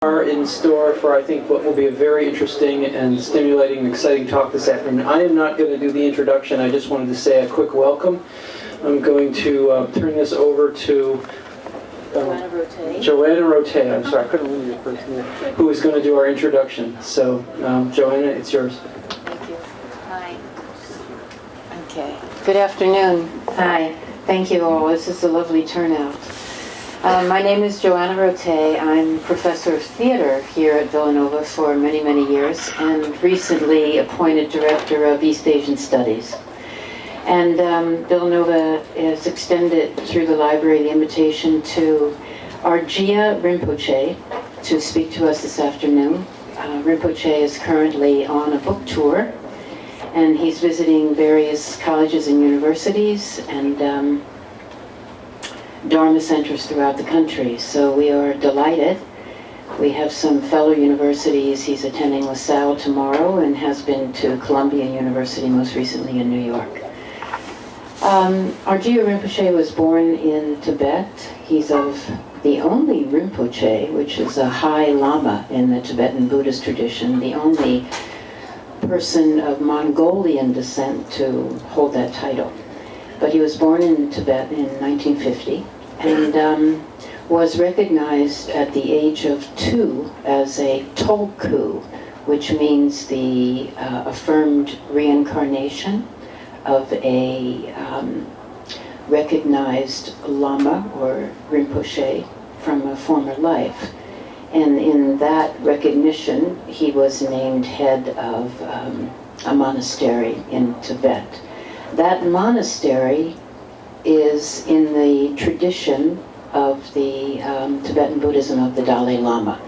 Are in store for, I think, what will be a very interesting and stimulating and exciting talk this afternoon. I am not going to do the introduction. I just wanted to say a quick welcome. I'm going to turn this over to Joanna Rote. I'm sorry, I couldn't remember your first name. Who is going to do our introduction. So, Joanna, it's yours. Thank you. Hi. Okay. Good afternoon. Hi. Thank you all. This is a lovely turnout. My name is Joanna Rote. I'm professor of theater here at Villanova for many, many years, and recently appointed director of East Asian Studies. And Villanova has extended through the library the invitation to Arjia Rinpoche to speak to us this afternoon. Rinpoche is currently on a book tour, and he's visiting various colleges and universities and Dharma centers throughout the country. So we are delighted. We have some fellow universities. He's attending LaSalle tomorrow and has been to Columbia University most recently in New York. Arjia Rinpoche was born in Tibet. He's of the only Rinpoche, which is a high lama in the Tibetan Buddhist tradition, the only person of Mongolian descent to hold that title. But he was born in Tibet in 1950 and was recognized at the age of 2 as a Tolku, which means the affirmed reincarnation of a recognized Lama or Rinpoche from a former life. And in that recognition, he was named head of a monastery in Tibet. That monastery is in the tradition of the Tibetan Buddhism of the Dalai Lama.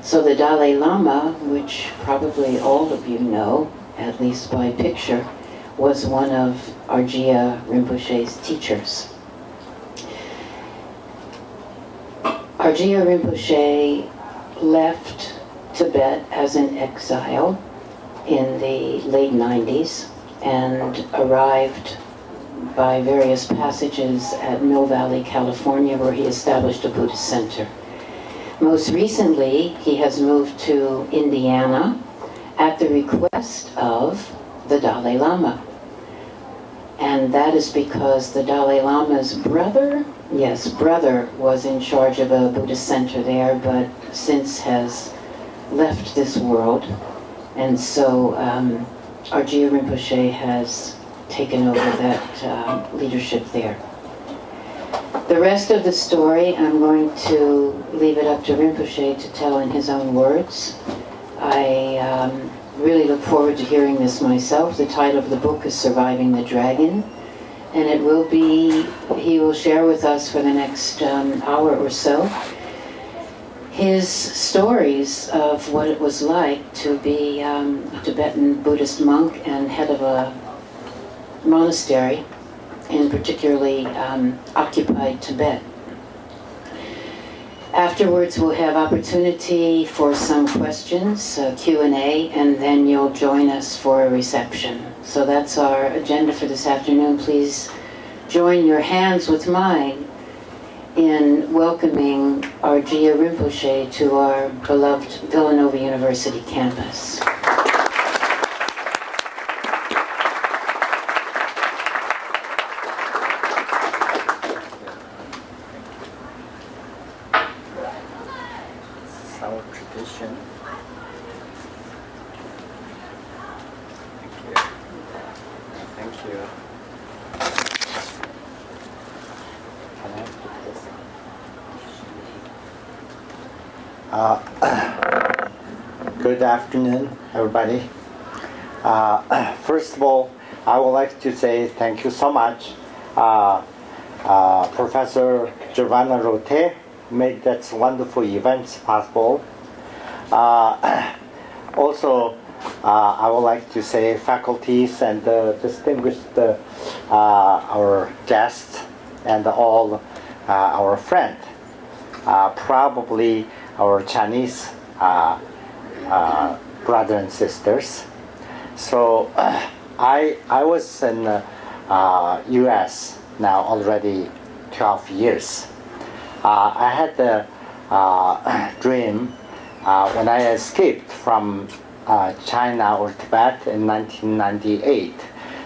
So the Dalai Lama, which probably all of you know, at least by picture, was one of Arjia Rinpoche's teachers. Arjia Rinpoche left Tibet as an exile in the late 90s and arrived by various passages at Mill Valley, California, where he established a Buddhist Center. Most recently, he has moved to Indiana at the request of the Dalai Lama. And that is because the Dalai Lama's brother was in charge of a Buddhist center there, but since has left this world. And so Arjia Rinpoche has taken over that leadership there. The rest of the story, I'm going to leave it up to Rinpoche to tell in his own words. I really look forward to hearing this myself. The title of the book is Surviving the Dragon, and it will be, he will share with us for the next hour or so his stories of what it was like to be a Tibetan Buddhist monk and head of a monastery in particularly occupied Tibet. Afterwards, we'll have opportunity for some questions, Q&A, and then you'll join us for a reception. So that's our agenda for this afternoon. Please join your hands with mine in welcoming Arjia Rinpoche to our beloved Villanova University campus. Good afternoon, everybody. First of all, I would like to say thank you so much. Professor Joanna Rote made that wonderful event possible. Also, I would like to say faculties and distinguished our guests and all our friends. Probably our Chinese brothers and sisters. So I was in U.S. now already 12 years. I had the dream when I escaped from China or Tibet in 1998.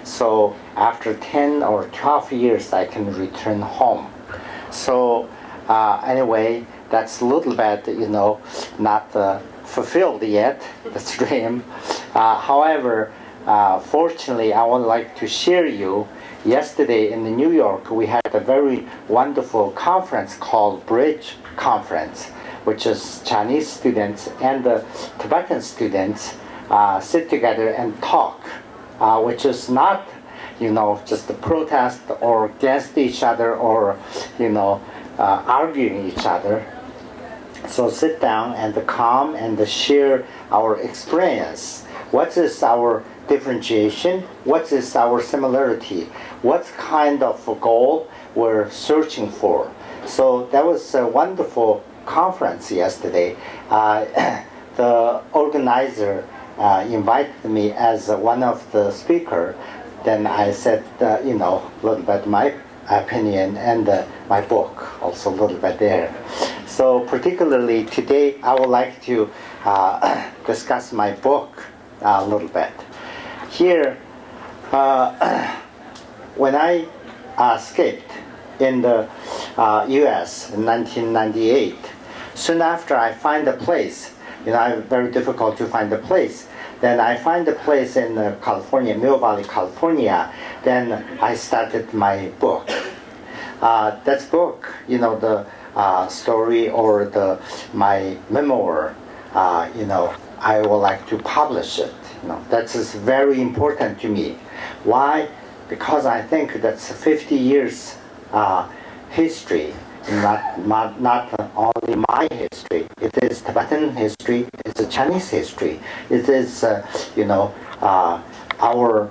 So after 10 or 12 years, I can return home. So anyway, that's a little bit, not fulfilled yet, the dream. However, fortunately, I would like to share you. Yesterday in New York, we had a very wonderful conference called Bridge Conference, which is Chinese students and the Tibetan students sit together and talk, which is not, just a protest or against each other or, arguing each other. So sit down and calm and share our experience. What is our differentiation? What is our similarity? What kind of goal we're searching for? So that was a wonderful conference yesterday. The organizer invited me as one of the speakers. Then I said, a little bit my opinion and my book also a little bit there. So particularly today, I would like to discuss my book a little bit. Here, when I escaped in the U.S. in 1998, soon after I find a place, very difficult to find a place. Then I find a place in California, Mill Valley, California. Then I started my book. That book, the story or my memoir, I would like to publish it. That is very important to me. Why? Because I think that's 50 years history, not only my history. It is Tibetan history. It's a Chinese history. It is, our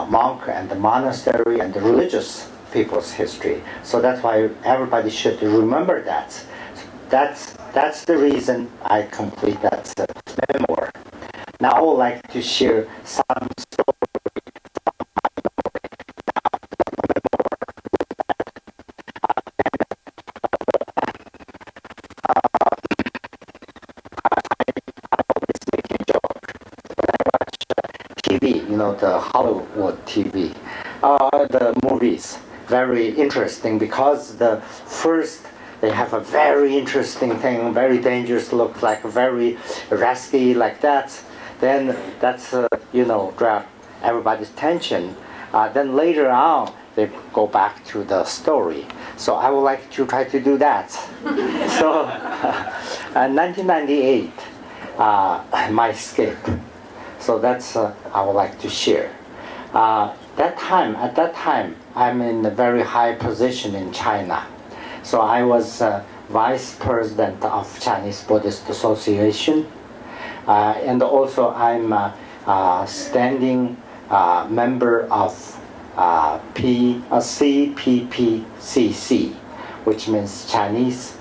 monk and the monastery and the religious people's history. So that's why everybody should remember that. That's the reason I complete that memoir. Now I would like to share some story from my memoir. I always make a joke when I watch TV, the Hollywood TV, the movies. Very interesting because the first they have a very interesting thing, very dangerous look, like very risky like that. Then that's, grab everybody's attention. Then later on, they go back to the story. So I would like to try to do that. So, 1998, my escape. So that's I would like to share. At that time, I'm in a very high position in China. So I was vice president of Chinese Buddhist Association. And also I'm a standing member of CPPCC, which means Chinese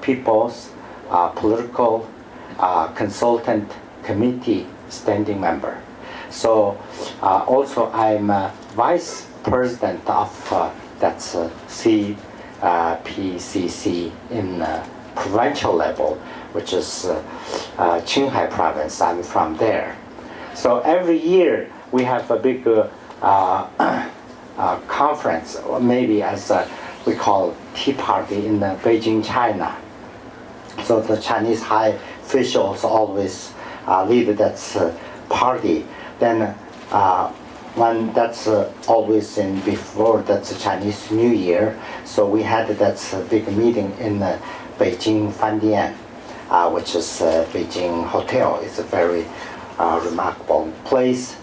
People's Political Consultant Committee standing member. So also I'm vice president of that's CPCC in provincial level, which is Qinghai province. I'm from there. So every year we have a big conference, or maybe as we call tea party in Beijing, China. So the Chinese high officials always lead that party. Then when that's always in before that's Chinese New Year. So we had that big meeting in Beijing Fandian, which is Beijing Hotel. It's a very remarkable place.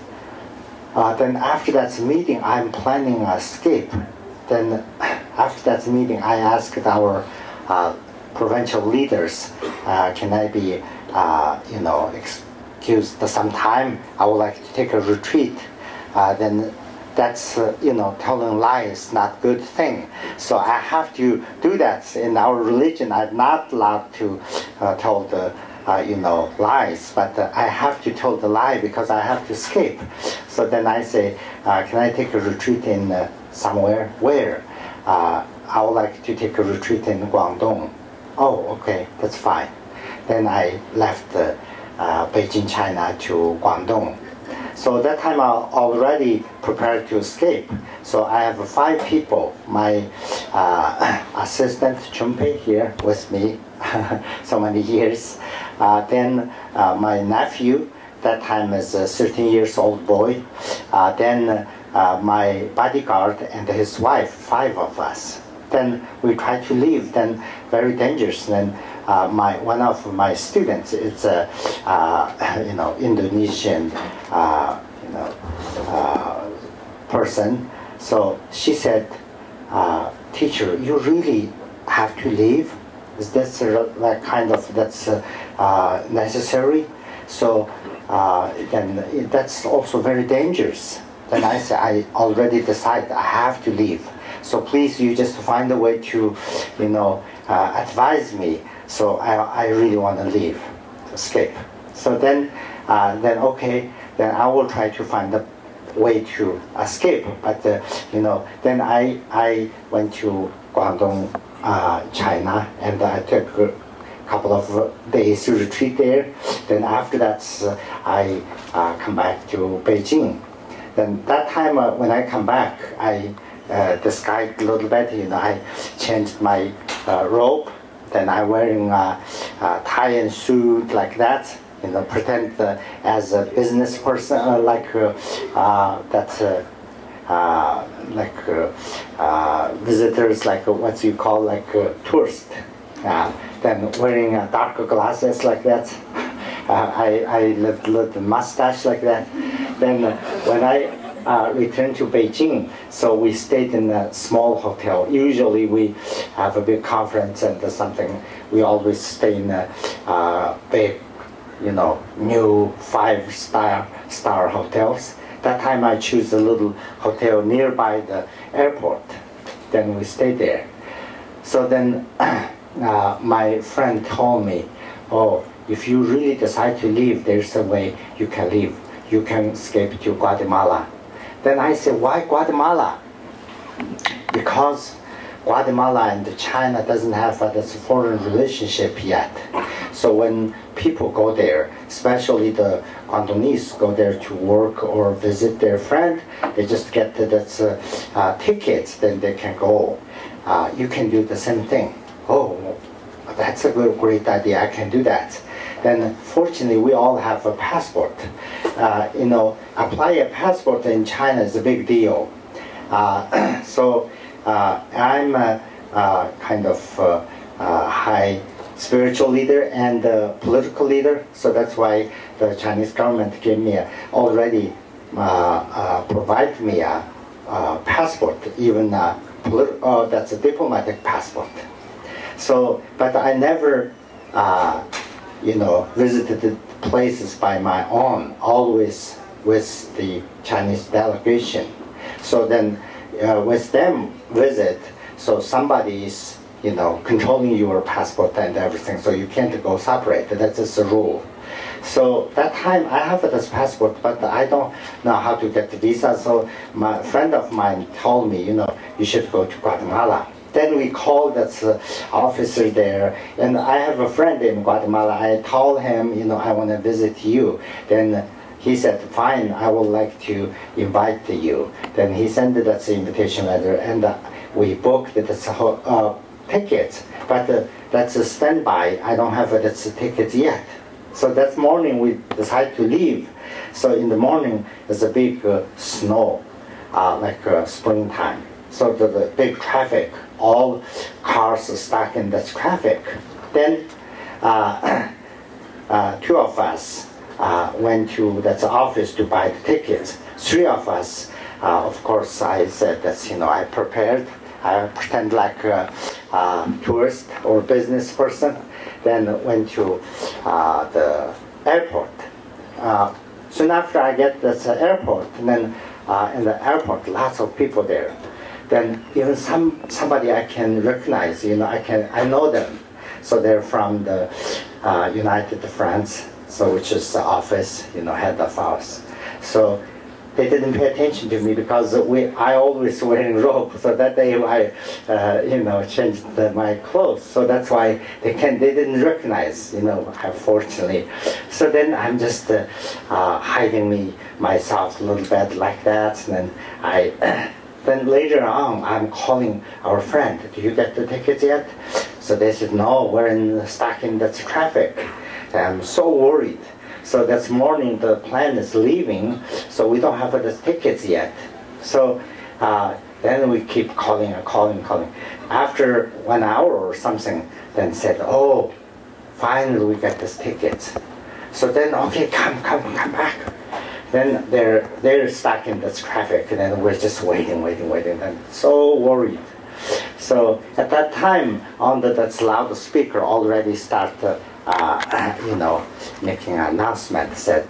Then after that meeting, I'm planning a escape. Then after that meeting, I asked our provincial leaders, can I be, excused some time? I would like to take a retreat. Then that's, telling lies, not good thing. So I have to do that. In our religion, I'm not allowed to tell the, lies, but I have to tell the lie because I have to escape. So then I say, can I take a retreat in somewhere? Where? I would like to take a retreat in Guangdong. Oh, okay, that's fine. Then I left Beijing, China to Guangdong. So that time I already prepared to escape. So I have 5 people. My assistant Chunpei here with me so many years. Then my nephew, that time is a 13 years old boy. Then my bodyguard and his wife, 5 of us. Then we tried to leave, then very dangerous. Then one of my students is a Indonesian person. So she said, teacher, you really have to leave? Is this like kind of that's necessary? So then that's also very dangerous. Then I said, I already decided I have to leave. So please, you just find a way to, advise me. So I really want to leave, escape. So then okay, then I will try to find a way to escape. But then I went to Guangdong, China, and I took a couple of days to retreat there. Then after that, I come back to Beijing. Then that time when I come back, I disguised a little bit. I changed my robe. Then I'm wearing a tie and suit like that. Pretend as a business person, visitors, like what you call like tourist. Then wearing dark glasses like that. I left a mustache like that. Then when I returned to Beijing, so we stayed in a small hotel. Usually we have a big conference and something. We always stay in a big, new 5-star hotels. That time I choose a little hotel nearby the airport. Then we stayed there. So then my friend told me, oh, if you really decide to leave, there's a way you can leave. You can escape to Guatemala. Then I said, why Guatemala? Because Guatemala and China doesn't have this foreign relationship yet. So when people go there, especially the Guangdongese go there to work or visit their friend, they just get the tickets, then they can go. You can do the same thing. Oh, that's a great idea, I can do that. Then fortunately we all have a passport. Apply a passport in China is a big deal. So I'm a kind of high spiritual leader and political leader, so that's why the Chinese government gave me already provide me a passport, even that's a diplomatic passport. So, but I never visited the places by my own, always with the Chinese delegation. So then with them visit, so somebody is controlling your passport and everything, so you can't go separate. That's just a rule. So that time I have this passport, but I don't know how to get the visa. So my friend of mine told me, you should go to Guatemala. Then we called that officer there, and I have a friend in Guatemala. I told him, I want to visit you. Then he said, fine, I would like to invite you. Then he sent that invitation letter, and we booked the tickets. But that's a standby. I don't have that ticket yet. So that morning we decided to leave. So in the morning there's a big snow, like springtime. So the big traffic, all cars are stuck in that traffic. Then 2 of us went to that office to buy the tickets. 3 of us, of course, I said that I prepared. I pretend like a tourist or business person. Then went to the airport. Soon after I get this airport, and then in the airport, lots of people there. Then even somebody I can recognize, I know them. So they're from the United France, so which is the office, head of ours. So they didn't pay attention to me because I always wearing robe. So that day I, changed my clothes. So that's why they didn't recognize, unfortunately. So then I'm just hiding myself a little bit like that. And then then later on, I'm calling our friend. Do you get the tickets yet? So they said, no, we're stuck in that traffic. And I'm so worried. So this morning the plane is leaving, so we don't have the tickets yet. So then we keep calling and calling. After 1 hour or something, then said, oh, finally we get these tickets. So then, okay, come back. Then they're stuck in this traffic, and then we're just waiting, and so worried. So at that time, on that loudspeaker already start, making an announcement, said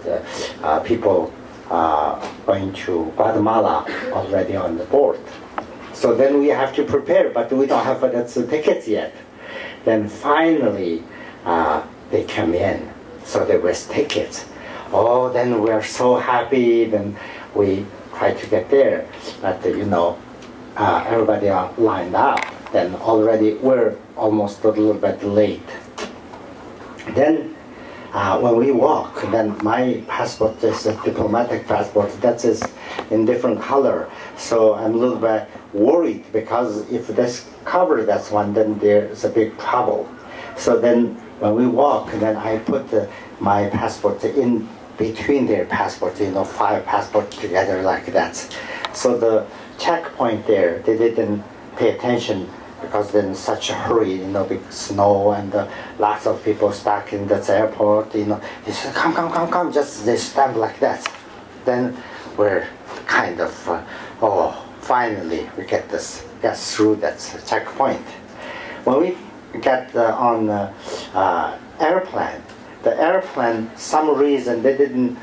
people going to Guatemala already on the board. So then we have to prepare, but we don't have the tickets yet. Then finally they come in, so there was tickets. Oh, then we're so happy. Then we try to get there, but everybody are lined up. Then already we're almost a little bit late. Then when we walk, then my passport is a diplomatic passport that is in different color. So I'm a little bit worried because if this cover that one, then there's a big trouble. So then when we walk, then I put my passport in between their passports, 5 passports together like that. So the checkpoint there, they didn't pay attention because then such a hurry, big snow and lots of people stuck in that airport, they said, come, just they stand like that. Then we're kind of, finally we get through that checkpoint. When we get on airplane, the airplane, some reason they didn't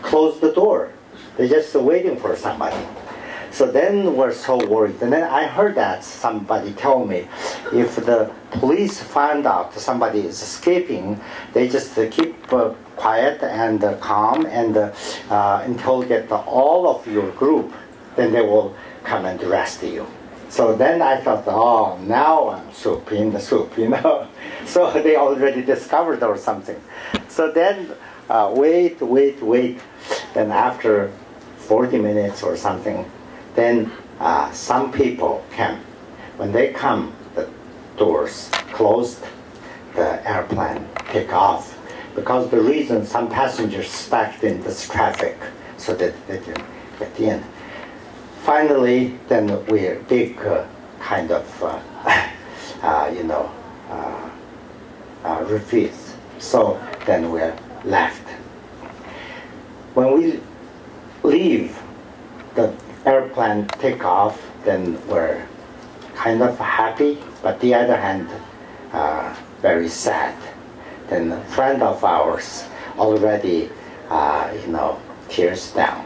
close the door. They're just waiting for somebody. So then we're so worried. And then I heard that somebody told me, if the police find out somebody is escaping, they just keep quiet and calm and until get all of your group, then they will come and arrest you. So then I thought, oh, now I'm soup in the soup, So they already discovered or something. So then wait. Then after 40 minutes or something, then some people came. When they come, the doors closed, the airplane take off. Because the reason some passengers stuck in this traffic, so that they didn't get in. Finally, then we're big kind of, refuse. So then we're left. When we leave, the airplane take off, then we're kind of happy, but the other hand, very sad. Then a friend of ours already, tears down.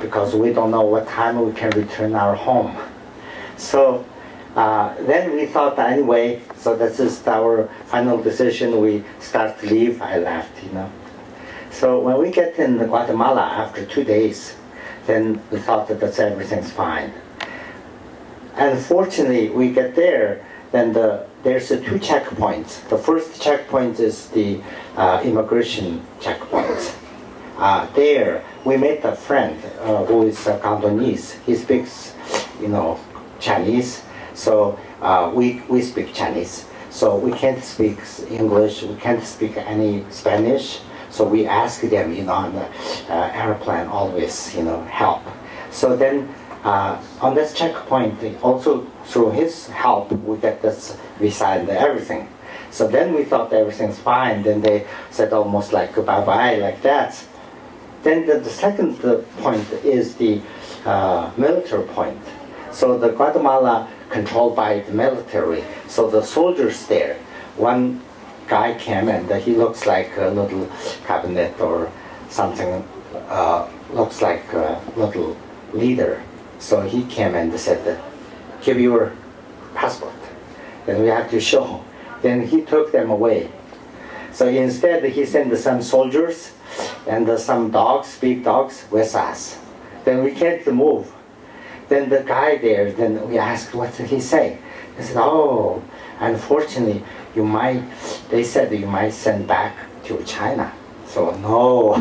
Because we don't know what time we can return our home. So then we thought anyway, so this is our final decision, we start to leave, I left, So when we get in Guatemala after 2 days, then we thought that everything's fine. Unfortunately, we get there, then there's 2 checkpoints. The first checkpoint is the immigration checkpoint. There, we met a friend who is Cantonese. He speaks, Chinese. So we speak Chinese. So we can't speak English. We can't speak any Spanish. So we ask them, on the airplane, always, help. So then on this checkpoint, also through his help, we get this visa and everything. So then we thought everything's fine. Then they said almost like bye-bye, like that. Then the second point is the military point. So the Guatemala controlled by the military. So the soldiers there, one guy came and he looks like a little cabinet or something, looks like a little leader. So he came and said, give your passport. Then we have to show. Then he took them away. So instead, he sent some soldiers and some dogs, big dogs, with us. Then we can't move. Then the guy there, then we asked, what did he say? He said, oh, unfortunately, they said you might send back to China. So no,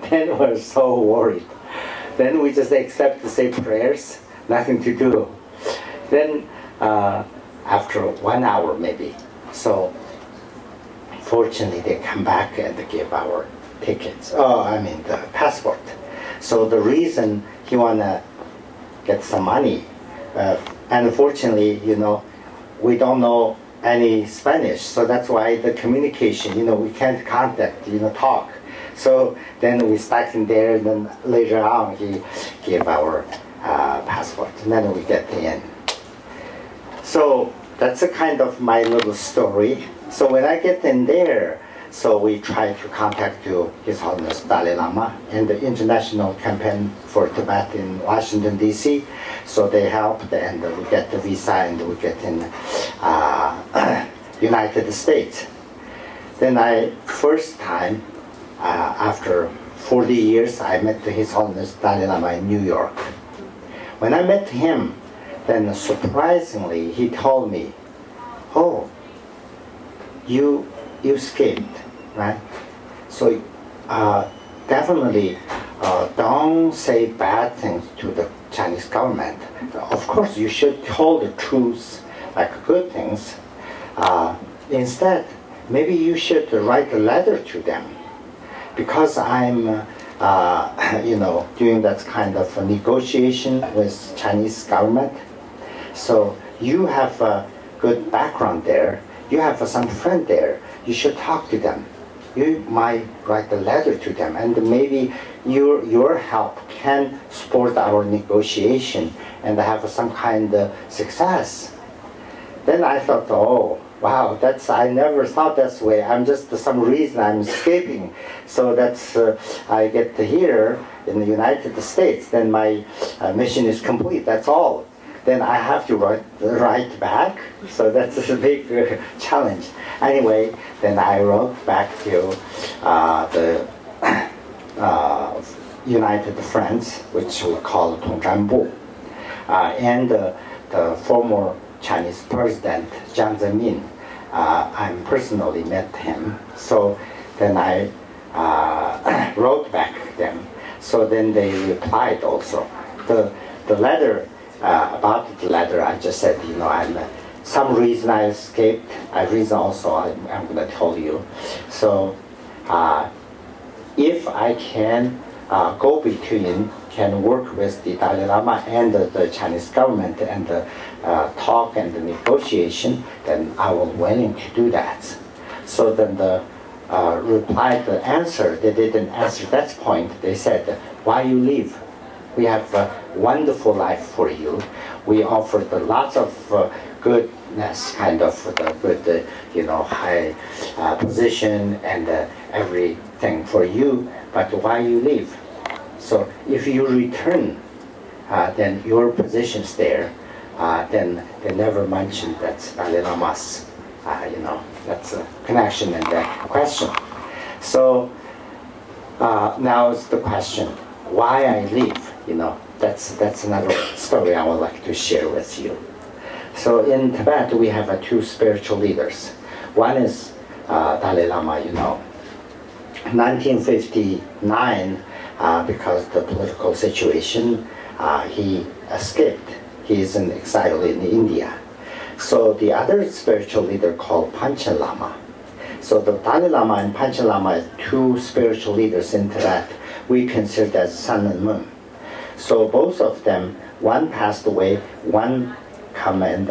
then we're so worried. Then we just accept to say prayers, nothing to do. Then after 1 hour maybe, so fortunately they come back and give our tickets, the passport. So the reason he wanna get some money, unfortunately, we don't know any Spanish, so that's why the communication, we can't contact, talk. So then we stuck in there, and then later on he gave our passport, and then we get in. So that's a kind of my little story. So when I get in there, so we try to contact His Holiness Dalai Lama and the International Campaign for Tibet in Washington, D.C. So they helped, and we get the visa, and we get in United States. Then first time, after 40 years, I met His Holiness Dalai Lama in New York. When I met him, then surprisingly, he told me, oh, you escaped, right? So definitely don't say bad things to the Chinese government. Of course, you should tell the truth, like good things. Instead, maybe you should write a letter to them, because I'm, doing that kind of a negotiation with Chinese government. So you have a good background there. You have some friend there. You should talk to them. You might write a letter to them, and maybe your help can support our negotiation and have some kind of success. Then I thought, oh, wow, I never thought that way. I'm just, for some reason, I'm escaping. So that's, I get here in the United States, then my mission is complete, that's all. Then I have to write back, so that's a big challenge. Anyway, then I wrote back to the United Friends, which we call Tongzhanbu, and the former Chinese President Jiang Zemin. I personally met him, so then I wrote back them. So then they replied also. The letter, about the letter, I just said, some reason I escaped, a reason also I'm going to tell you. So if I can go between, can work with the Dalai Lama and the Chinese government and talk and the negotiation, then I was willing to do that. So then the the answer, they didn't answer that point. They said, why you leave? We have a wonderful life for you. We offered lots of goodness, kind of the good, high position and everything for you, but why you leave? So if you return, then your position's there. Then they never mentioned that Dalai Lama's, that's a connection and a question. So now it's the question, why I leave? That's another story I would like to share with you. So in Tibet, we have two spiritual leaders. One is Dalai Lama, 1959, because the political situation, he escaped. He is in exile in India. So the other spiritual leader called Panchen Lama. So the Dalai Lama and Panchen Lama are two spiritual leaders in Tibet. We consider as sun and moon. So both of them, one passed away, one come and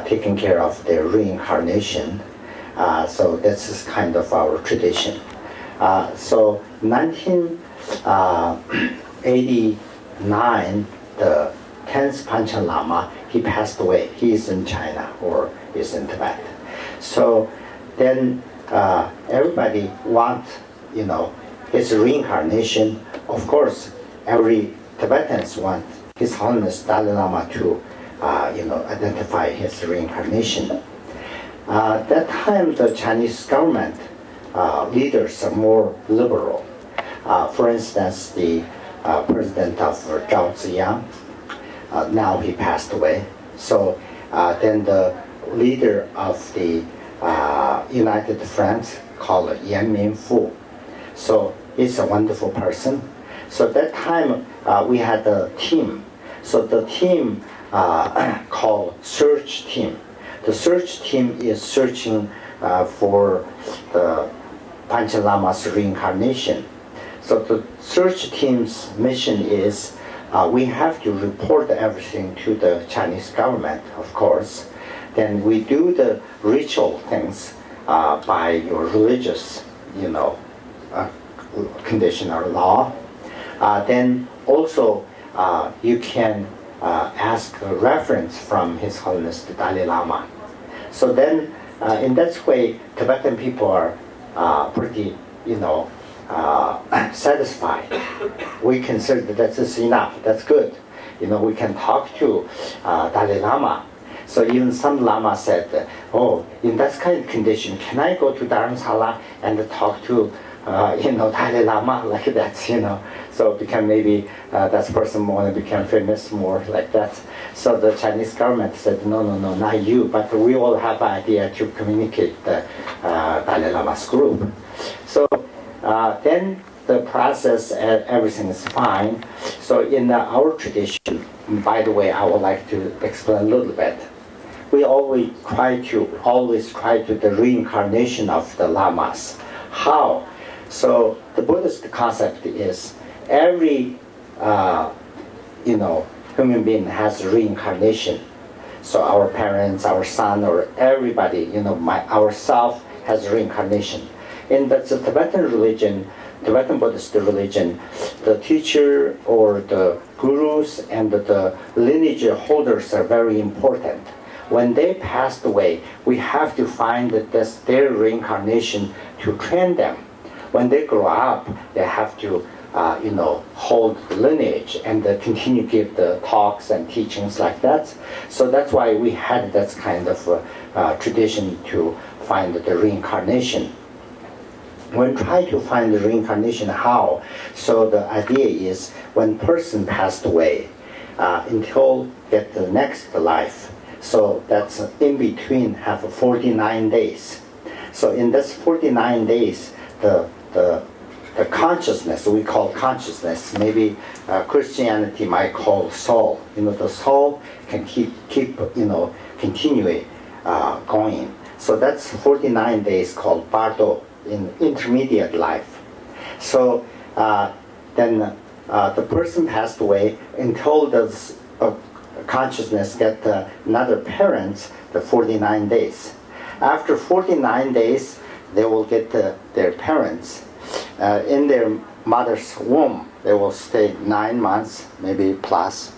taking care of their reincarnation. So this is kind of our tradition. So 1989, the 10th Panchen Lama, he passed away. He is in China or is in Tibet. So then everybody wants, his reincarnation. Of course, every Tibetans want His Holiness Dalai Lama to, identify his reincarnation. That time, the Chinese government leaders are more liberal. For instance, the president of Zhao Ziyang, now he passed away. So then the leader of the United France called Yan Minfu. So he's a wonderful person. So at that time we had a team. So the team called search team. The search team is searching for the Panchen Lama's reincarnation. So the search team's mission is we have to report everything to the Chinese government, of course. Then we do the ritual things by your religious, condition or law. Then also you can ask a reference from His Holiness the Dalai Lama. So then in that way, Tibetan people are pretty, satisfied. We consider that is enough, that's good. We can talk to Dalai Lama. So even some Lama said, oh, in that kind of condition, can I go to Dharamsala and talk to Dalai Lama like that, So become maybe that person want to become famous more like that. So the Chinese government said, no, not you, but we all have idea to communicate the Dalai Lama's group. So then the process, everything is fine. So in our tradition, by the way, I would like to explain a little bit. We always try to the reincarnation of the lamas. How? So the Buddhist concept is every human being has reincarnation. So our parents, our son, or everybody, ourself has reincarnation. In the Tibetan religion, Tibetan Buddhist religion, the teacher or the gurus and the lineage holders are very important. When they passed away, we have to find their reincarnation to train them. When they grow up, they have to, hold the lineage and continue give the talks and teachings like that. So that's why we had that kind of tradition to find the reincarnation. When try to find the reincarnation, how? So the idea is when person passed away, until get the next life. So that's in between have 49 days. So in this 49 days, the consciousness, we call consciousness, maybe Christianity might call soul. The soul can keep continue going. So that's 49 days called Bardo in intermediate life. So then the person passed away until the consciousness get another parents, the 49 days. After 49 days, they will get their parents. In their mother's womb, they will stay 9 months, maybe plus.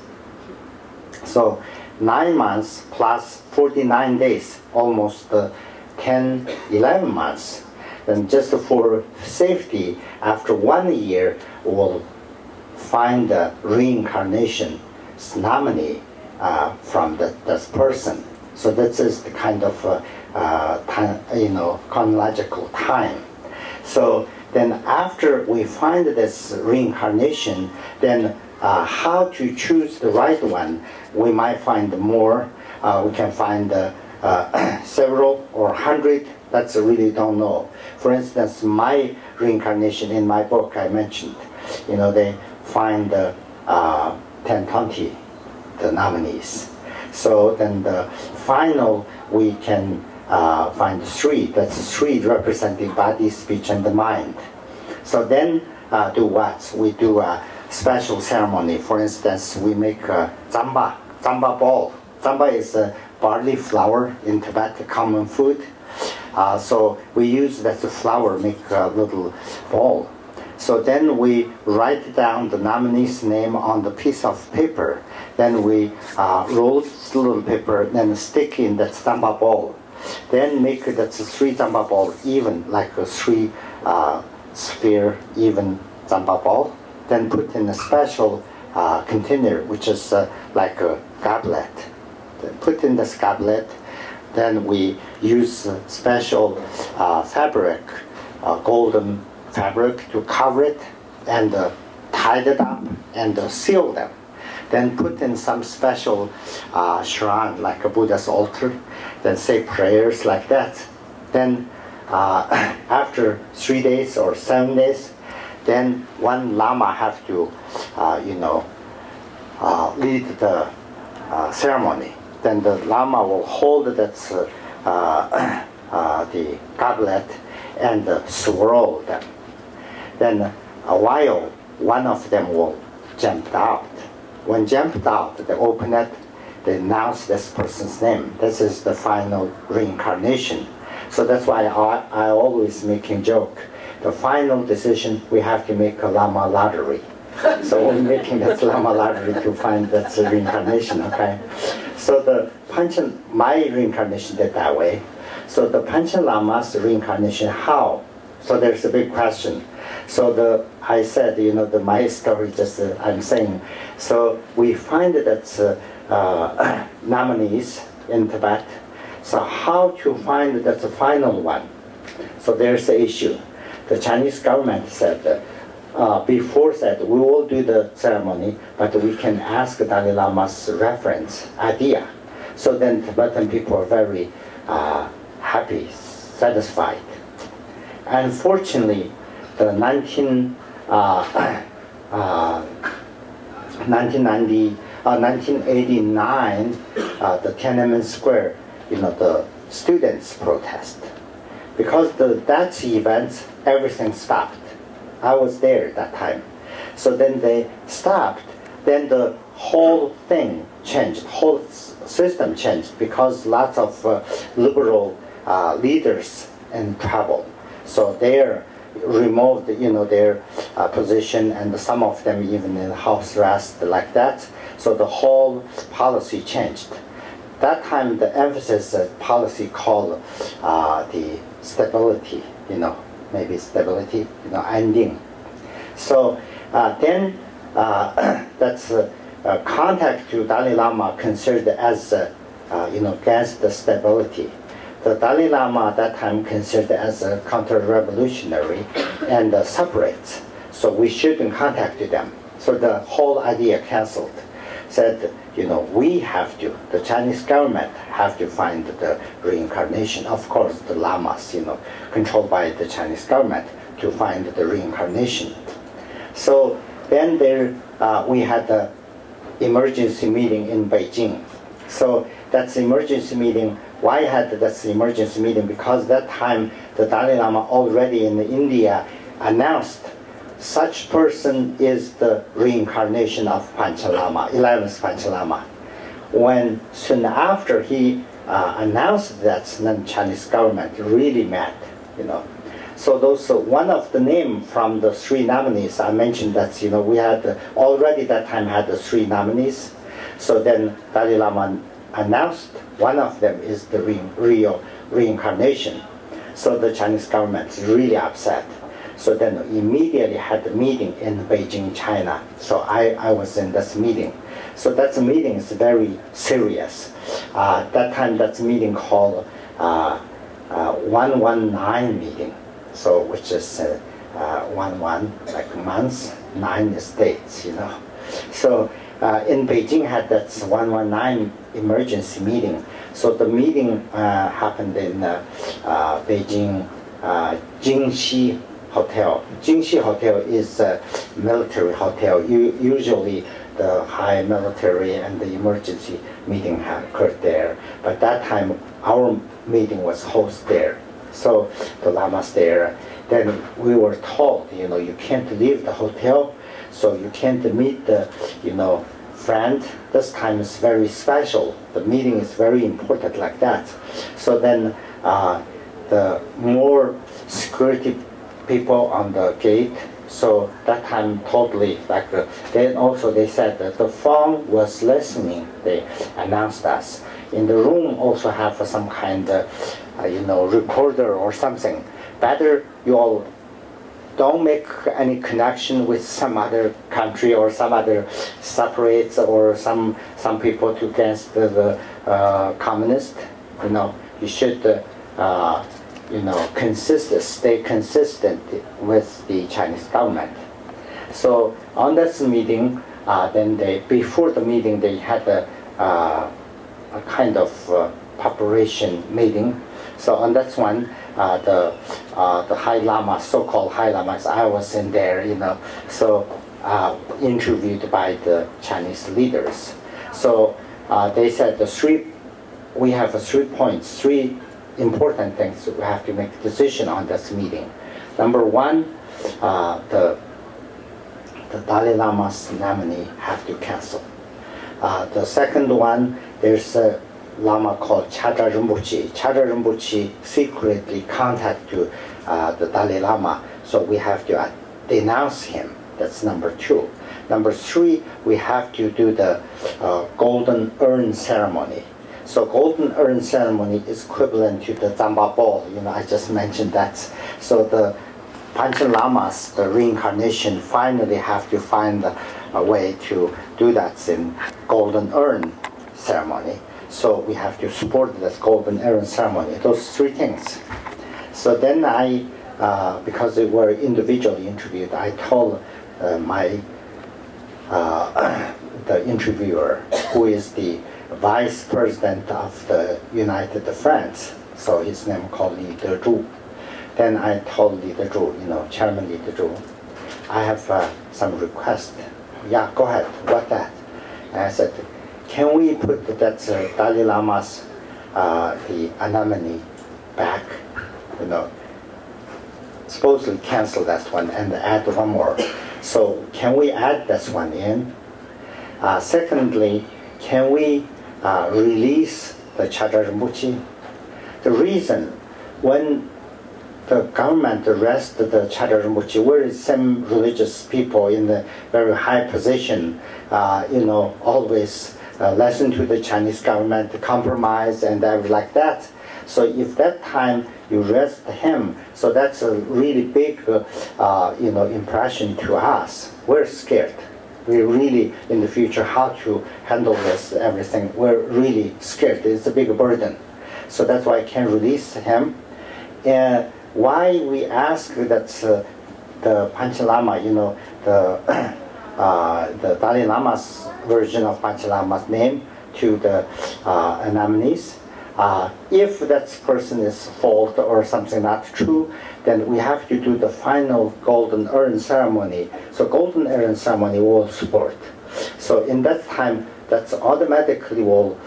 So 9 months plus 49 days, almost 10, 11 months. Then just for safety, after 1 year, we'll find the reincarnation nominee from this person. So this is the kind of chronological time. So then after we find this reincarnation, then how to choose the right one, we might find more. We can find several or 100. That's really don't know. For instance, my reincarnation in my book I mentioned, they find 10, 20 the nominees. So then the final we can find 3. That's 3 representing body, speech, and the mind. So then do what? We do a special ceremony. For instance, we make a zamba ball. Zamba is a barley flour in Tibet, common food. So we use that flour, make a little ball. So then we write down the nominee's name on the piece of paper. Then we roll the little paper, then stick in that zamba ball. Then make that 3 zamba ball even, like a 3 sphere even zamba ball. Then put in a special container, which is like a goblet. Then put in this goblet. Then we use special fabric golden fabric to cover it and tied it up and seal them. Then put in some special shrine, like a Buddha's altar, then say prayers like that. Then after 3 days or 7 days, then one Lama have to, lead the ceremony. Then the Lama will hold that the goblet and swirl them. Then a while, one of them will jump out. When jumped out, they open it, they announce this person's name. This is the final reincarnation. So that's why I always making joke. The final decision, we have to make a Lama lottery. So we're making this Lama lottery to find that's a reincarnation, okay? So the Panchen, my reincarnation did that way. So the Panchen Lama's reincarnation, how? So there's a big question. So I said, my story just, I'm saying. So we find that nominees in Tibet. So how to find that the final one? So there's the issue. The Chinese government said, before said, we will do the ceremony, but we can ask Dalai Lama's reference, idea. So then Tibetan people are very happy, satisfied. Unfortunately, the 1989, the Tiananmen Square, the students protest. Because that event, everything stopped. I was there at that time. So then they stopped. Then the whole thing changed, whole system changed, because lots of liberal leaders in trouble. So they're removed, their position, and some of them even in house arrest like that. So the whole policy changed. That time the emphasis policy called the stability, maybe stability, ending. So then that's contact to Dalai Lama considered as against the stability. The Dalai Lama at that time considered as a counter-revolutionary and separate. So we shouldn't contact them. So the whole idea canceled. Said, we have to, the Chinese government have to find the reincarnation. Of course, the Lamas, controlled by the Chinese government to find the reincarnation. So then we had the emergency meeting in Beijing. So that's emergency meeting. Why had this emergency meeting? Because that time the Dalai Lama already in India announced such person is the reincarnation of Panchen Lama, 11th Panchen Lama. When soon after he announced that, then Chinese government really mad, So those one of the name from the 3 nominees I mentioned that we had already that time had the 3 nominees. So then Dalai Lama announced one of them is the real reincarnation. So the Chinese government is really upset. So then immediately had a meeting in Beijing, China. So I was in this meeting. So that meeting is very serious. That time that's meeting called 119 meeting. So which is 11 like months, 9 is dates, So in Beijing had that 119 emergency meeting. So the meeting happened in Beijing Jingxi Hotel. Jingxi Hotel is a military hotel. Usually the high military and the emergency meeting occurred there. But that time our meeting was hosted there. So the Lama's there. Then we were told, you can't leave the hotel, so you can't meet the, friend. This time is very special. The meeting is very important like that. So then the more security people on the gate. So that time totally like then also they said that the phone was listening. They announced us. In the room also have some kind of recorder or something. Better you all don't make any connection with some other country or some other separates or some people against the communist. You should stay consistent with the Chinese government. So on this meeting, then before the meeting, they had a kind of preparation meeting. So on that one, the High Lama, so-called High Lamas, I was in there, so interviewed by the Chinese leaders. So they said we have 3 points, 3 important things we have to make a decision on this meeting. Number 1, the Dalai Lama's ceremony have to cancel. The second one, there's a Lama called Arjia Rinpoche. Arjia Rinpoche secretly contacted the Dalai Lama, so we have to denounce him. That's number 2. Number 3, we have to do the golden urn ceremony. So golden urn ceremony is equivalent to the Zamba ball. I just mentioned that. So the Panchen Lamas, the reincarnation, finally have to find a way to do that in golden urn ceremony. So we have to support this golden urn ceremony, those 3 things. So then because they were individually interviewed, I told the interviewer, who is the vice president of the United France, so his name called Li Dezhu. Then I told Li Dezhu, Chairman Li Dezhu, I have some request. Yeah, go ahead, what that? And I said, can we put that Dalai Lama's the anemone back, supposedly cancel that one and add one more. So can we add this one in? Secondly, can we release the Arjia Rinpoche? The reason, when the government arrested the Arjia Rinpoche, we're some religious people in the very high position, always listen to the Chinese government, compromise and everything like that. So if that time you arrest him, so that's a really big, impression to us. We're scared. We really, in the future, how to handle this, everything. We're really scared. It's a big burden. So that's why I can release him. And why we ask that the Panchen Lama, the Dalai Lama's version of Panchen Lama's name to the anemones. If that person is false or something not true, then we have to do the final golden urn ceremony. So golden urn ceremony will support. So in that time, that's automatically will,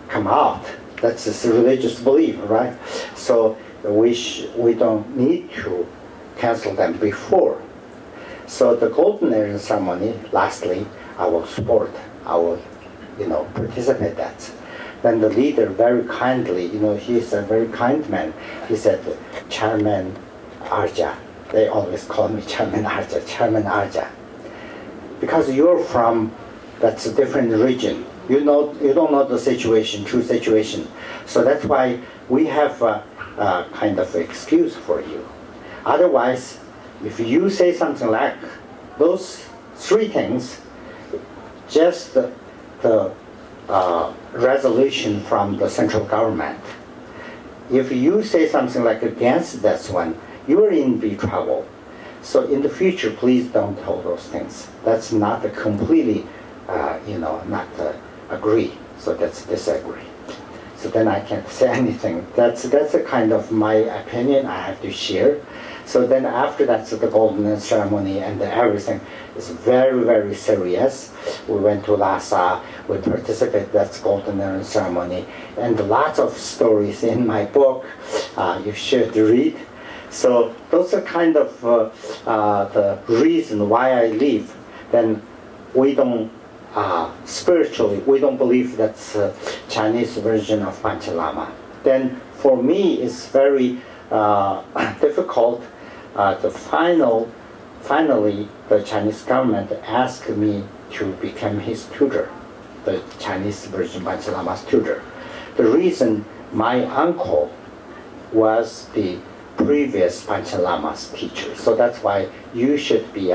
come out. That's his religious belief, right? So we don't need to cancel them before. So the golden urn ceremony, lastly, I will support. I will, participate in that. Then the leader very kindly, he's a very kind man. He said, Chairman Arjia. They always call me Chairman Arjia, Chairman Arjia. Because you're from, that's a different region. You don't know the situation, true situation. So that's why we have a kind of excuse for you. Otherwise, if you say something like those 3 things, just the resolution from the central government. If you say something like against this one, you're in big trouble. So in the future, please don't tell those things. That's not a completely, not agree. So that's disagree. So then I can't say anything. That's a kind of my opinion I have to share. So then after that, so the golden ceremony and everything is very, very serious. We went to Lhasa, we participated in that golden ceremony, and lots of stories in my book you should read. So those are kind of the reason why I leave. Then we don't, spiritually, we don't believe that's a Chinese version of Panchen Lama. Then for me, it's very difficult. Finally, the Chinese government asked me to become his tutor, the Chinese version Panchen Lama's tutor. The reason, my uncle was the previous Panchen Lama's teacher, so that's why you should be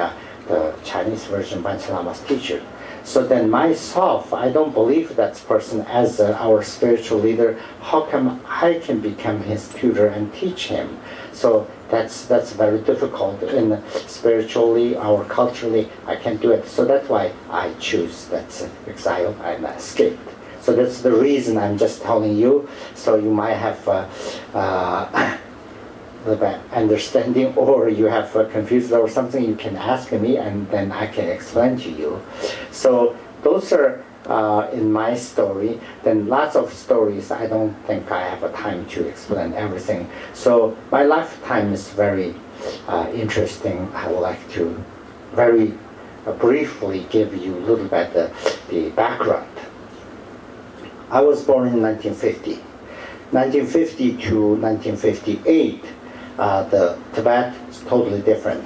the Chinese version Panchen Lama's teacher. So then myself, I don't believe that person as our spiritual leader. How come I can become his tutor and teach him? So that's very difficult. And spiritually or culturally, I can't do it. So that's why I choose that exile and escaped. So that's the reason I'm just telling you. So you might have the understanding, or you have confused or something, you can ask me and then I can explain to you. So those are in my story. Then lots of stories, I don't think I have a time to explain everything. So my lifetime is very interesting. I would like to very briefly give you a little bit the background. I was born in 1950. 1950 to 1958, the Tibet is totally different.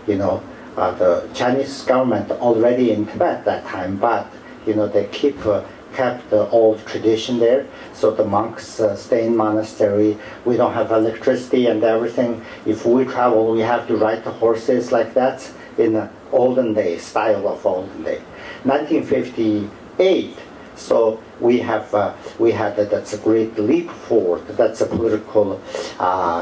You know, the Chinese government already in Tibet at that time, but you know they kept the old tradition there. So the monks stay in monastery. We don't have electricity and everything. If we travel, we have to ride the horses like that in the olden day style of olden day. 1958. So we had that's a great leap forward. That's a political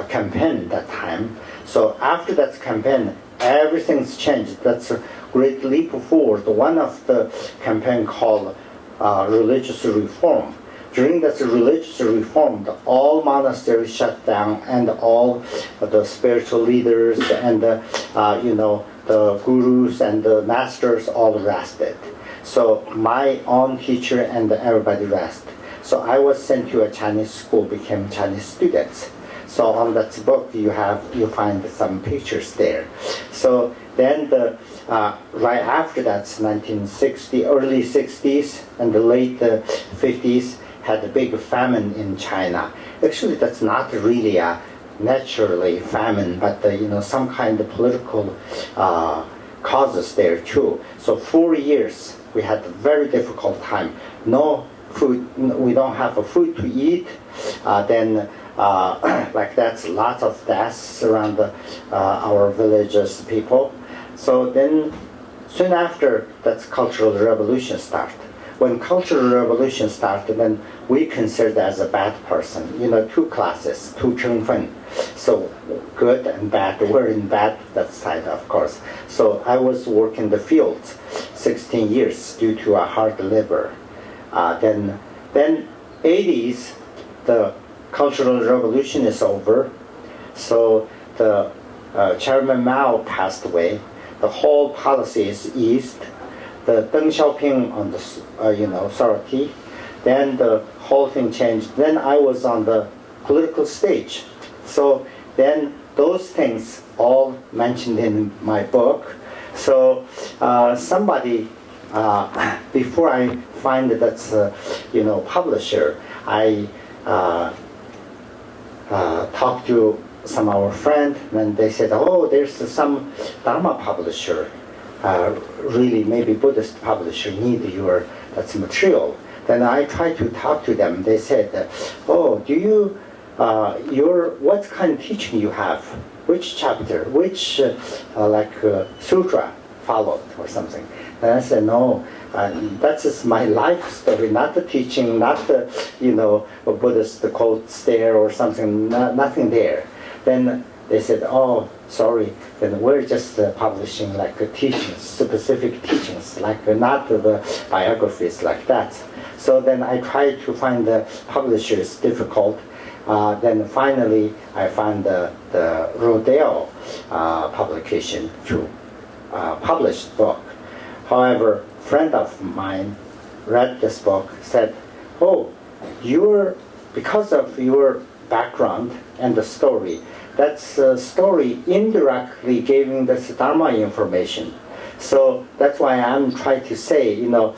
campaign that time. So after that campaign, everything's changed. That's a great leap forward. One of the campaign called religious reform. During that religious reform, all monasteries shut down, and all the spiritual leaders and you know the gurus and the masters all arrested. So my own teacher and everybody rest. So I was sent to a Chinese school, became Chinese students. So on that book you find some pictures there. So then right after that, 1960, early 60s and the late 50s, had a big famine in China. Actually, that's not really a naturally famine, but you know, some kind of political causes there too. So 4 years we had a very difficult time. No food, we don't have a food to eat. Then like that's lots of deaths around our villages people. So then soon after, that's Cultural Revolution started. When Cultural Revolution started, then we considered as a bad person. You know, two classes, two 身份. So good and bad. We're in bad that side, of course. So I was working the fields 16 years due to a hard labor. Then 80s, the Cultural Revolution is over. So the Chairman Mao passed away. The whole policy is eased. The Deng Xiaoping on the you know, authority. Then the whole thing changed. Then I was on the political stage. So then those things all mentioned in my book. So somebody before I find that's you know, publisher, I talked to some of our friends, and they said, oh, there's some Dharma publisher, really maybe Buddhist publisher need your that's material. Then I tried to talk to them. They said, oh, do you what kind of teaching you have? Which chapter? Which sutra followed or something? And I said, no, that's just my life story, not the teaching, not the, you know, a Buddhist quotes there or something, nothing there. Then they said, oh, sorry, then we're just publishing like teachings, specific teachings, like not the biographies like that. So then I tried to find the publishers difficult. Then finally I found the Rodale publication to publish the book. However, a friend of mine read this book, said, oh, because of your background and the story, that's a story indirectly giving this Dharma information. So that's why I'm trying to say, you know,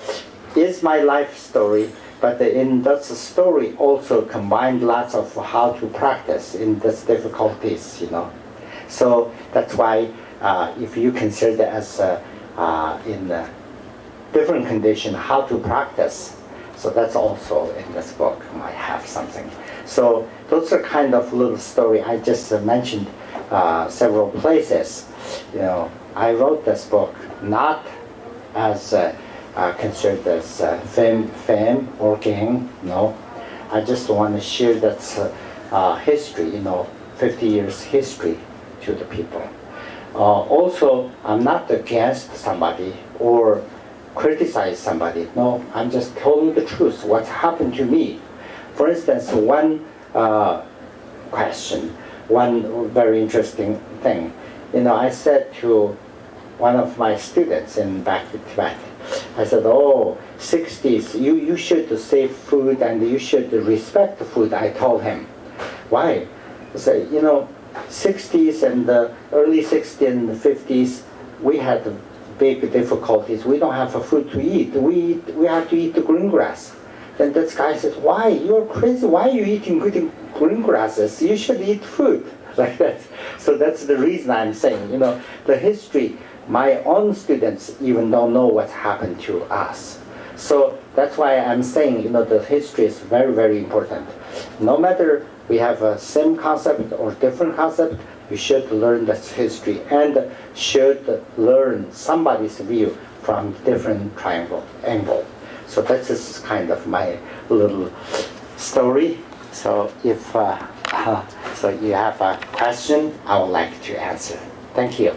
it's my life story, but in that story also combined lots of how to practice in these difficulties, you know. So that's why if you consider as in a different condition how to practice, so that's also in this book might have something. So those are kind of little story. I just mentioned several places. You know, I wrote this book not as considered as fame or gain. No, I just want to share that history, 50 years history to the people. Also, I'm not against somebody or criticize somebody. No, I'm just telling the truth, what's happened to me. For instance, one question, one very interesting thing. I said to one of my students back in Tibet, I said, oh, 60s, you should save food and you should respect the food. I told him. Why? I said, 60s and the early 60s and the 50s, we had big difficulties. We don't have food to eat. We have to eat the green grass. Then this guy says, why? You're crazy. Why are you eating green grasses? You should eat food. Like that. So that's the reason I'm saying, the history, my own students even don't know what's happened to us. So that's why I'm saying, the history is very, very important. No matter we have a same concept or different concept, you should learn this history and should learn somebody's view from different angle. So that's just kind of my little story. So if so you have a question, I would like to answer. Thank you.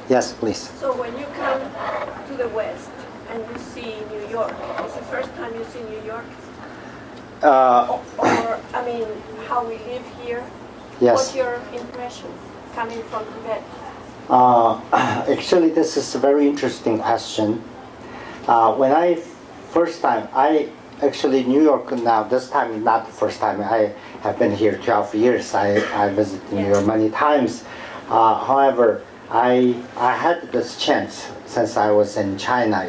Yes, please. So when you come to the West and you see New York, it's the first time you see New York? How we live here? Yes. What's your impression coming from Tibet? Actually, this is a very interesting question. When actually New York now, this time is not the first time. I have been here 12 years. I visited New York many times. However, I had this chance since I was in China,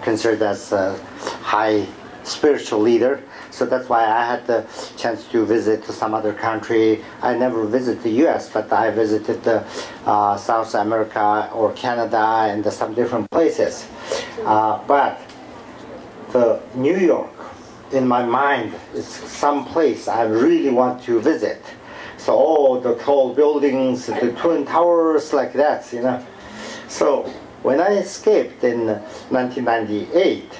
considered as a high spiritual leader. So that's why I had the chance to visit some other country. I never visited the U.S., but I visited South America or Canada and some different places. But the New York, in my mind, is some place I really want to visit. So the tall buildings, the twin towers, like that, So when I escaped in 1998,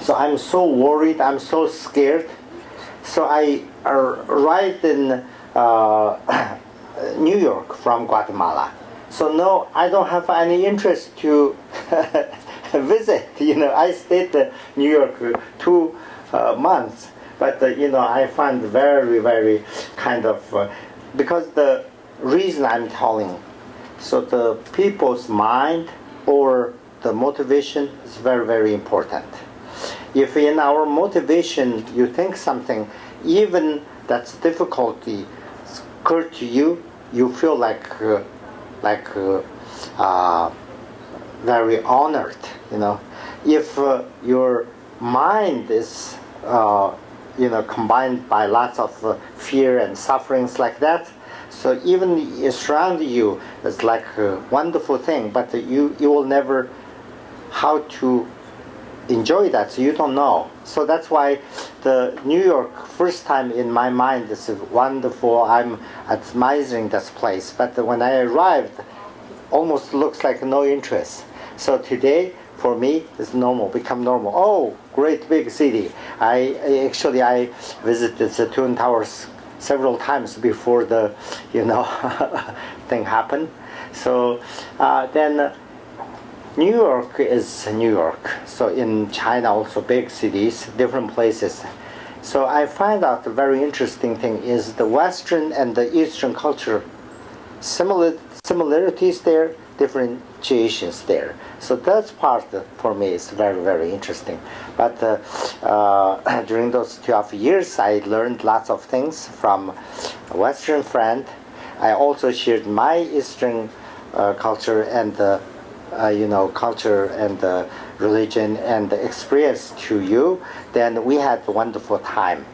so I'm so worried, I'm so scared. So I arrived in New York from Guatemala. So no, I don't have any interest to visit. I stayed in New York 2 months. But, I find very, very kind of, because the reason I'm telling, so the people's mind or the motivation is very, very important. If in our motivation you think something, even that's difficulty occurred to you, you feel like very honored, If your mind is combined by lots of fear and sufferings like that. So even surround you, it's like a wonderful thing, but you will never how to enjoy that, so you don't know. So that's why the New York, first time in my mind, is wonderful. I'm admiring this place. But when I arrived, almost looks like no interest. So today, for me, it's normal, become normal. Oh, great big city. I visited the Twin Towers several times before the, thing happened. So then New York is New York. So in China also big cities, different places. So I find out the very interesting thing is the Western and the Eastern culture, similarities there, differentiations there. So that's part for me is very, very interesting. But during those 12 years, I learned lots of things from a Western friend. I also shared my Eastern culture and culture and religion and experience to you, then we had a wonderful time.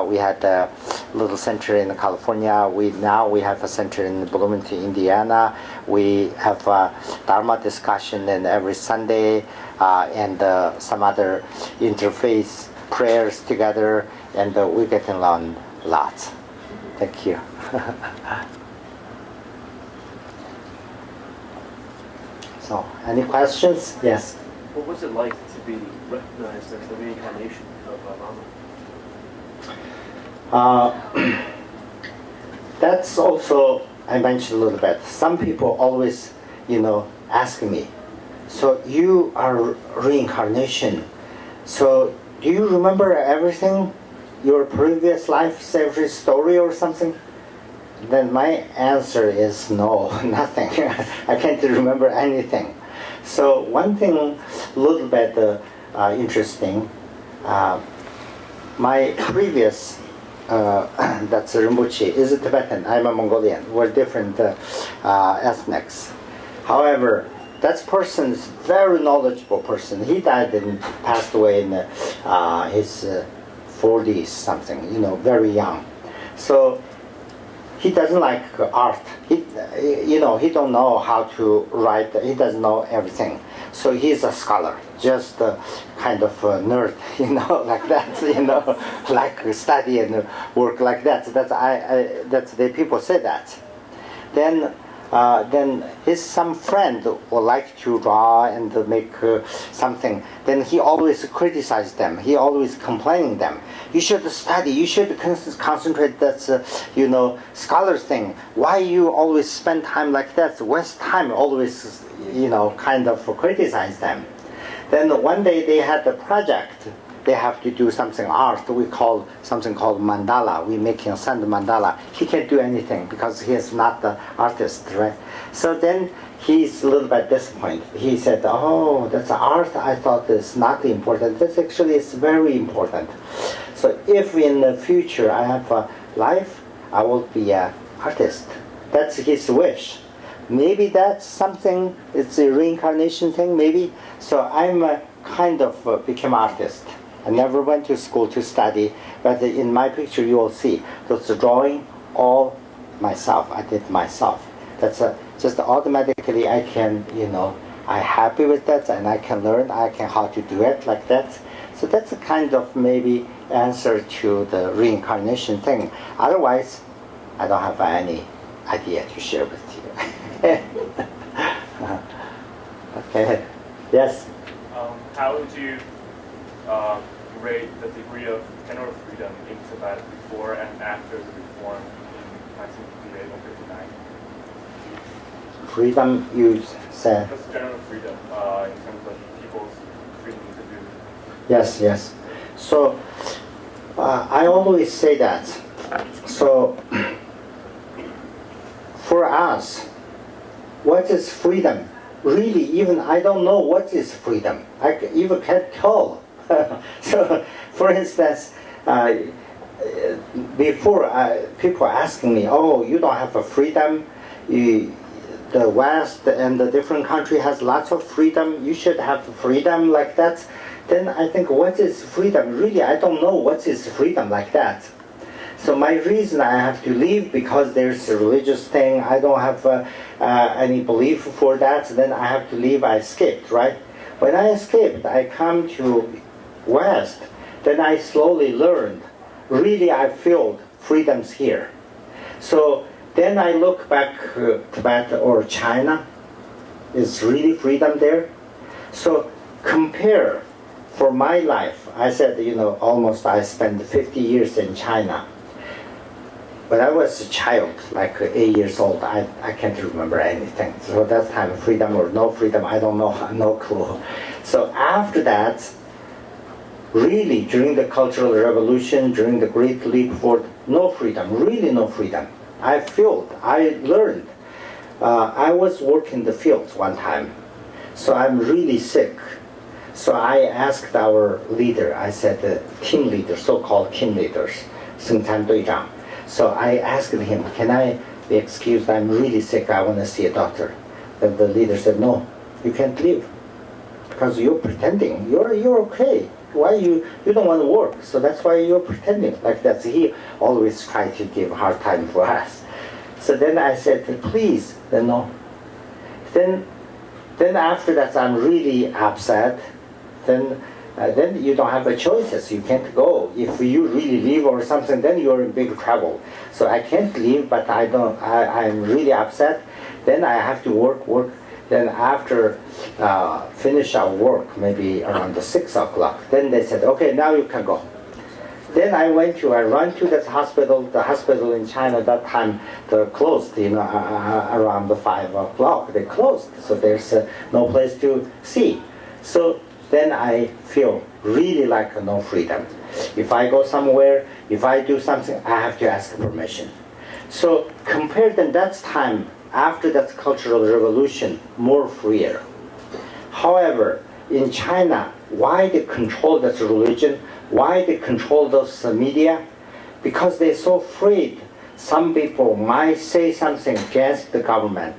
We had a little center in California. Now we have a center in Bloomington, Indiana. We have a Dharma discussion every Sunday and some other interfaith prayers together, and we get to learn lots. Thank you. So, any questions? Yes. What was it like to be recognized as the reincarnation of Lama? That's also, I mentioned a little bit. Some people always, ask me, so you are reincarnation. So do you remember everything? Your previous life's every story or something? Then my answer is no, nothing. I can't remember anything. So one thing a little bit interesting, my previous, that's Rimpoche, is a Tibetan. I'm a Mongolian. We're different ethnics. However, that person is very knowledgeable person. He died and passed away in his 40s something, very young. So he doesn't like art. He don't know how to write. He doesn't know everything. So he's a scholar, just kind of a nerd, like that, like study and work like that. That's the people say that. Then his some friend would like to draw and make something. Then he always criticized them. He always complaining them. You should study. You should concentrate. That's scholar thing. Why you always spend time like that? Waste time. Always kind of criticize them. Then one day they had a project. They have to do something art. We call something called mandala. We making sand mandala. He can't do anything because he is not the artist, right? So then he's a little bit disappointed. He said, "Oh, that's art. I thought it's not important. That's actually it's very important. So if in the future I have a life, I will be an artist." That's his wish. Maybe that's something. It's a reincarnation thing. Maybe. So I'm kind of became artist. I never went to school to study, but in my picture you will see those drawing all myself. I did myself. That's just automatically I can, I'm happy with that and I can learn. I can how to do it like that. So that's a kind of maybe answer to the reincarnation thing. Otherwise, I don't have any idea to share with you. Okay. Yes. How would you rate the degree of general freedom in Tibet before and after the reform in 1958 or 59? Freedom, you said? Just general freedom in terms of people's freedom to do. Yes. So, I always say that. So, for us, what is freedom? Really, even I don't know what is freedom. I even can't tell. So, for instance, before people asking me, "Oh, you don't have a freedom. The West and the different country has lots of freedom. You should have freedom like that." Then I think, what is freedom? Really, I don't know what is freedom like that. So my reason I have to leave because there's a religious thing. I don't have any belief for that. Then I have to leave. I escaped, right? When I escaped, I come to West. Then I slowly learned. Really, I feel freedoms here. So then I look back Tibet or China. Is really freedom there? So compare for my life. I said, almost I spent 50 years in China. When I was a child, like 8 years old, I can't remember anything. So that time, freedom or no freedom, I don't know, no clue. So after that, really during the Cultural Revolution, during the Great Leap Forward, no freedom, really no freedom. I learned. I was working the fields one time, so I'm really sick. So I asked our leader, I said the team leader, so-called team leaders, Seng Tan Duizhang. So I asked him, "Can I be excused? I'm really sick. I want to see a doctor." Then the leader said, "No, You can't leave because you're pretending. You're okay. Why you don't want to work? So that's why you're pretending like that. So he always tried to give hard time for us. So then I said, please, no. Then after that, I'm really upset. Then you don't have a choices. You can't go. If you really leave or something, then you're in big trouble. So I can't leave, but I'm really upset. Then I have to work. Then after finish our work, maybe around 6 o'clock, then they said, okay, now you can go. Then I run to that hospital. The hospital in China that time, they're closed, around 5 o'clock. They closed, so there's no place to see. So then I feel really like no freedom. If I go somewhere, if I do something, I have to ask permission. So compared to that time, after that cultural revolution, more freer. However, in China, why they control that religion? Why they control those media? Because they're so afraid some people might say something against the government.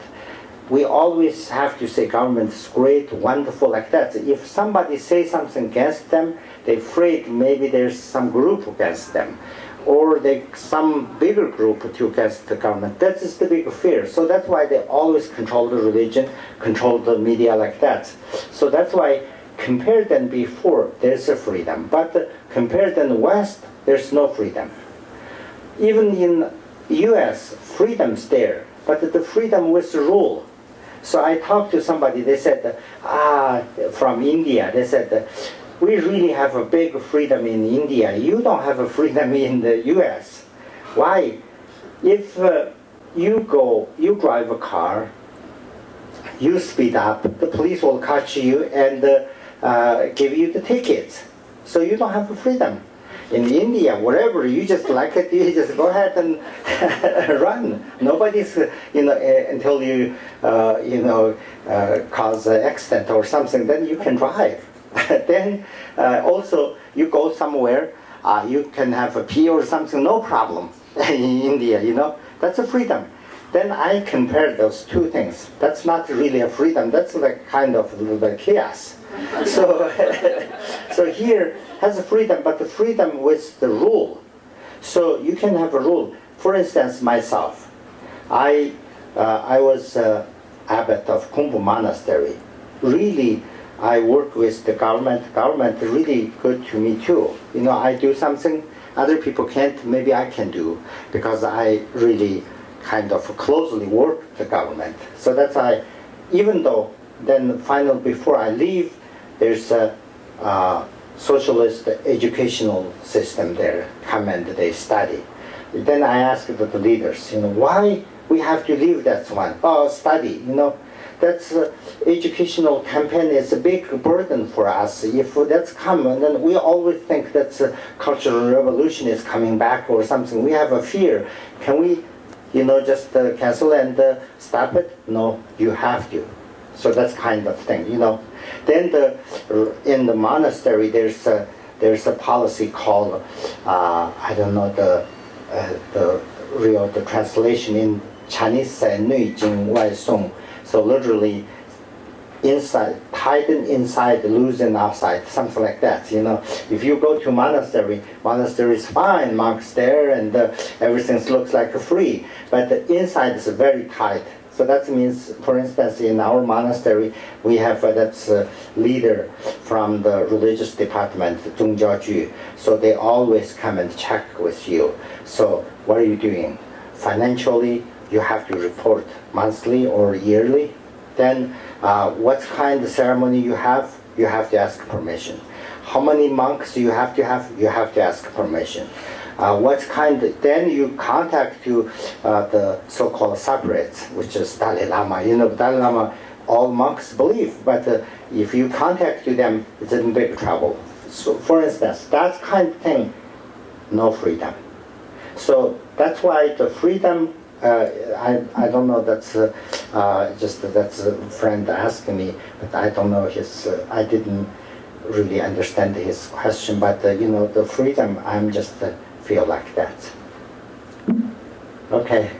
We always have to say government is great, wonderful, like that. If somebody says something against them, they're afraid maybe there's some group against them, or some bigger group to against the government. That is the big fear. So that's why they always control the religion, control the media like that. So that's why compared than before, there's a freedom. But compared than the West, there's no freedom. Even in US, freedom's there, but the freedom with rule. So I talked to somebody, they said, from India, they said, we really have a big freedom in India. You don't have a freedom in the US. Why? If you drive a car, you speed up, the police will catch you and give you the tickets. So you don't have a freedom. In India, whatever, you just like it, you just go ahead and run. Nobody's, until you, cause an accident or something, then you can drive. Then also, you go somewhere, you can have a pee or something, no problem. In India, that's a freedom. Then I compare those two things. That's not really a freedom, that's like kind of the chaos. So, so here has a freedom, but the freedom with the rule. So you can have a rule. For instance, myself, I was abbot of Kumbum monastery. Really, I work with the government. Government really good to me too. I do something other people can't, maybe I can do, because I really kind of closely work with the government. So that's why, even though then finally before I leave, there's a socialist educational system there, come and they study. Then I asked the leaders, why we have to leave that one? Oh, study, that's educational campaign is a big burden for us. If that's come, and then we always think that cultural revolution is coming back or something. We have a fear. Can we, just cancel and stop it? No, you have to. So that's kind of thing, Then in the monastery, there's a policy called I don't know the translation in Chinese, 内经外送. So literally, inside, tighten inside, loosen outside, something like that. If you go to monastery is fine, monks there, and everything looks like free. But the inside is very tight. So that means, for instance, in our monastery, we have that's a leader from the religious department, Zhongjiaoju. So they always come and check with you. So what are you doing? Financially, you have to report monthly or yearly. Then what kind of ceremony you have to ask permission. How many monks you have to ask permission. What kind, then you contact to the so-called separates, which is Dalai Lama. Dalai Lama, all monks believe, but if you contact to them, it's in big trouble. So for instance, that kind of thing, no freedom. So that's why the freedom, I don't know, that's that's a friend asking me, but I don't know I didn't really understand his question, but the freedom, I'm just feel like that. Okay.